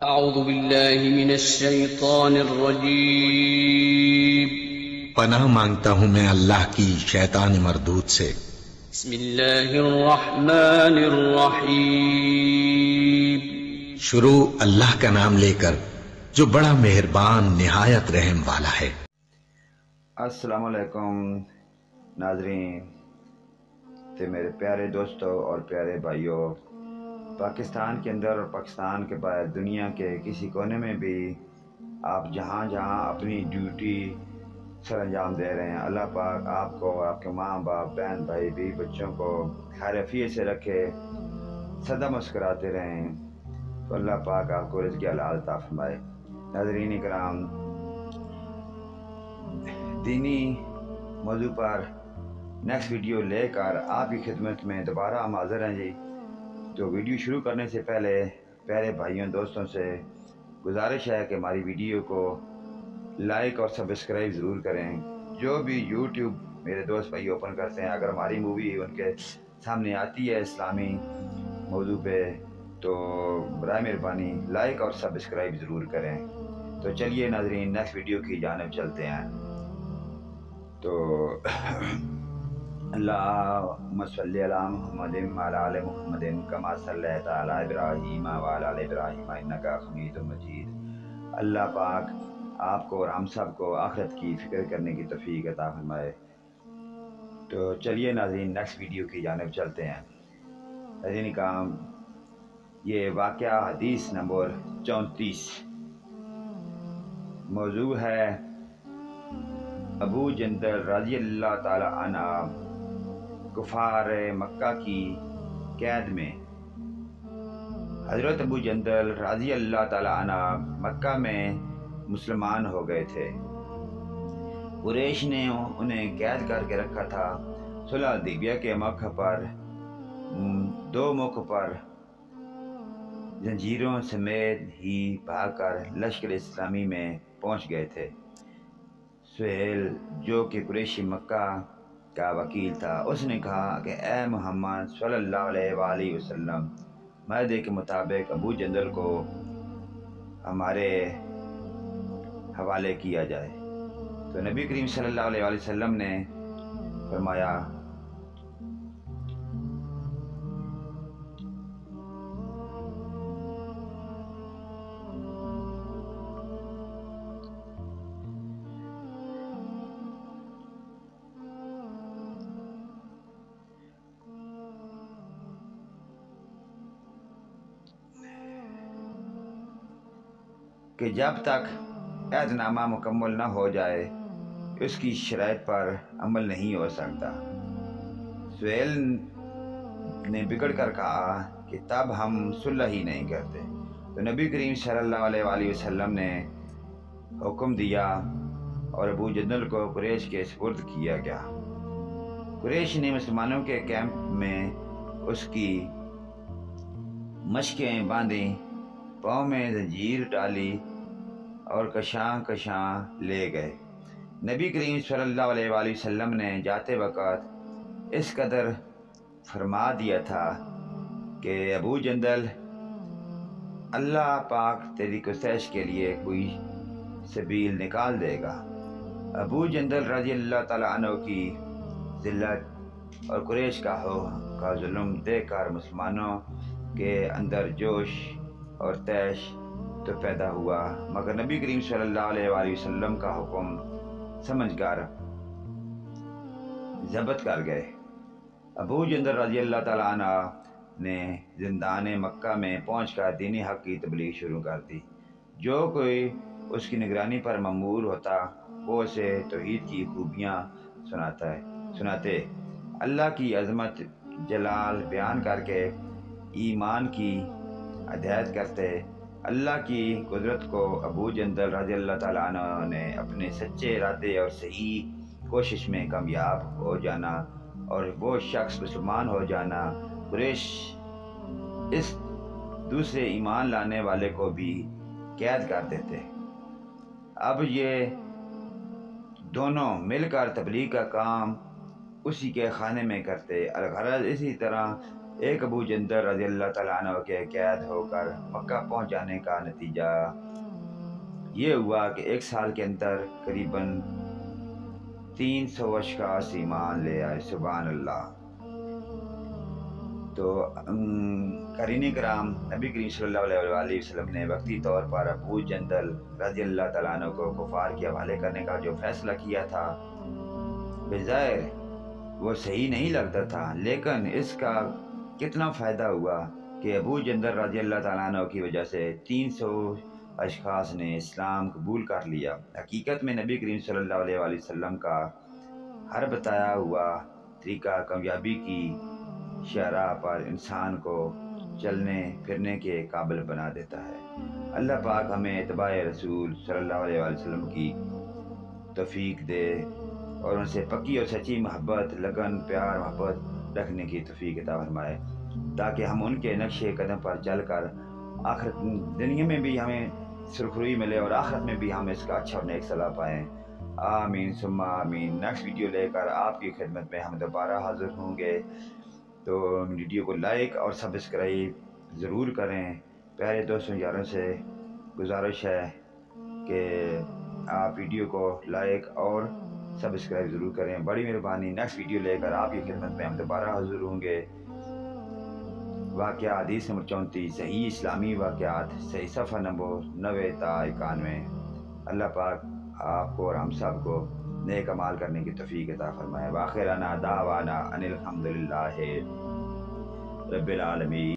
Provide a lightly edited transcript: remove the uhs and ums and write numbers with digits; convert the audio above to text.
اعوذ باللہ من الشیطان الرجیم پناہ مانگتا ہوں میں اللہ کی شیطان مردود سے۔ بسم اللہ الرحمن الرحیم شروع اللہ کا نام لے کر جو بڑا مہربان نہایت رحم والا ہے۔ السلام علیکم ناظرین تے میرے پیارے دوستوں اور پیارے بھائیوں، پاکستان کے اندر اور پاکستان کے باہر دنیا کے کسی کونے میں بھی آپ جہاں جہاں اپنی ڈیوٹی سر انجام دے رہے ہیں، اللہ پاک آپ کو اور آپ کے ماں باپ بہن بھائی بیوی بچوں کو خیر عافیت سے رکھے، سدا مسکراتے رہیں، تو اللہ پاک آپ کو رزق حلال عطا فرمائے۔ ناظرین کرام، دینی موضوع پر نیکسٹ ویڈیو لے کر آپ کی خدمت میں دوبارہ ہم حاضر ہیں جی۔ تو ویڈیو شروع کرنے سے پہلے پیارے بھائیوں دوستوں سے گزارش ہے کہ ہماری ویڈیو کو لائک اور سبسکرائب ضرور کریں۔ جو بھی یوٹیوب میرے دوست بھائی اوپن کرتے ہیں، اگر ہماری مووی ان کے سامنے آتی ہے اسلامی موضوع پہ، تو برائے مہربانی لائک اور سبسکرائب ضرور کریں۔ تو چلیے ناظرین نیکسٹ ویڈیو کی جانب چلتے ہیں۔ تو اللہم صلی علی محمد وعلی آل محمد کما صلیت علی ابراہیم وعلی آل ابراہیم انک حمید مجید۔ اللہ پاک آپ کو اور ہم سب کو آخرت کی فکر کرنے کی توفیق عطا فرمائے۔ تو چلیے ناظرین نیکسٹ ویڈیو کی جانب چلتے ہیں۔ ناظرین کرام، یہ واقعہ حدیث نمبر 34 موضوع ہے ابو جندل رضی اللہ تعالی عنہ کفار مکہ کی قید میں۔ حضرت ابو جندل رضی اللہ تعالی عنہ مکہ میں مسلمان ہو گئے تھے۔ قریش نے انہیں قید کر کے رکھا تھا۔ صلح حدیبیہ کے موقع پر دو موقع پر زنجیروں سمیت ہی بھاگ کر لشکر اسلامی میں پہنچ گئے تھے۔ سہیل جو کہ قریشی مکہ کا وکیل تھا، اس نے کہا کہ اے محمد صلی اللہ علیہ وآلہ وسلم، معاہدے کے مطابق ابو جندل کو ہمارے حوالے کیا جائے۔ تو نبی کریم صلی اللہ علیہ وآلہ وسلم نے فرمایا کہ جب تک عہد نامہ مکمل نہ ہو جائے اس کی شرائط پر عمل نہیں ہو سکتا۔ سہیل نے بگڑ کر کہا کہ تب ہم صلح ہی نہیں کرتے۔ تو نبی کریم صلی اللہ علیہ وآلہ وسلم نے حکم دیا اور ابو جندل کو قریش کے سپرد کیا گیا۔ قریش نے مسلمانوں کے کیمپ میں اس کی مشقیں باندھیں، پاؤں میں زنجیر ڈالی اور کشاں کشاں لے گئے۔ نبی کریم صلی اللہ علیہ وآلہ وسلم نے جاتے وقت اس قدر فرما دیا تھا کہ ابو جندل، اللہ پاک تیری گستاخی کے لیے کوئی سبیل نکال دے گا۔ ابو جندل رضی اللہ تعالیٰ عنہ کی ذلت اور قریش کا ظلم دیکھ کر مسلمانوں کے اندر جوش اور تیش تو پیدا ہوا، مگر نبی کریم صلی اللہ علیہ وآلہ وسلم کا حکم سمجھ کر ضبط کر گئے۔ ابو جندل رضی اللہ تعالیٰ عنہ نے زندان مکہ میں پہنچ کر دینی حق کی تبلیغ شروع کر دی۔ جو کوئی اس کی نگرانی پر مأمور ہوتا وہ اسے توحید کی خوبیاں سناتے، اللہ کی عظمت جلال بیان کر کے ایمان کی ہدایت کرتے۔ اللہ کی قدرت کو ابو جندل رضی اللہ تعالیٰ عنہ نے اپنے سچے ارادے اور صحیح کوشش میں کامیاب ہو جانا اور وہ شخص مسلمان ہو جانا۔ قریش اس دوسرے ایمان لانے والے کو بھی قید کر دیتے۔ اب یہ دونوں مل کر تبلیغ کا کام اسی کے خانے میں کرتے۔ الغرض اسی طرح ایک ابو جندل رضی اللہ تعالیٰ عنہ کے قید ہو کر مکہ پہنچ جانے کا نتیجہ یہ ہوا کہ 1 سال کے اندر قریباً 300 اشخاص ایمان لے آئے، سبحان اللہ۔ تو قرین کرام نبی کریم صلی اللہ علیہ وآلہ وسلم نے وقتی طور پر ابو جندل رضی اللہ تعالیٰ عنہ کو کفار کے حوالے کرنے کا جو فیصلہ کیا تھا، بظاہر وہ صحیح نہیں لگتا تھا، لیکن اس کا کتنا فائدہ ہوا کہ ابو جندل رضی اللہ تعالیٰ عنہ کی وجہ سے 300 اشخاص نے اسلام قبول کر لیا۔ حقیقت میں نبی کریم صلی اللہ علیہ وآلہ وسلم کا ہر بتایا ہوا طریقہ کامیابی کی شاہراہ پر انسان کو چلنے پھرنے کے قابل بنا دیتا ہے۔ اللہ پاک ہمیں اتباع رسول صلی اللہ علیہ وآلہ وسلم کی توفیق دے اور ان سے پکی اور سچی محبت، لگن، پیار، محبت رکھنے کی توفیق عطا فرمائے، تاکہ ہم ان کے نقش قدم پر چل کر آخرت دنیا میں بھی ہمیں سرخروئی ملے اور آخرت میں بھی ہم اس کا اچھا اور نیک صلاح پائیں۔ آمین ثم آمین۔ نیکسٹ ویڈیو لے کر آپ کی خدمت میں ہم دوبارہ حاضر ہوں گے، تو ویڈیو کو لائک اور سبسکرائب ضرور کریں۔ پیارے دوستوں یاروں سے گزارش ہے کہ آپ ویڈیو کو لائک اور سبسکرائب ضرور کریں، بڑی مہربانی۔ نیکسٹ ویڈیو لے کر آپ کی خدمت میں ہم دوبارہ حاضر ہوں گے۔ واقعہ حدیث نمبر 34، صحیح اسلامی واقعات، صحیح صفحہ نمبر 90 تا 91۔ اللہ پاک آپ کو اور ہم سب کو نیک عمال کرنے کی توفیق عطا فرمائے۔ وآخرنا دعوانا ان الحمدللہ رب العالمین۔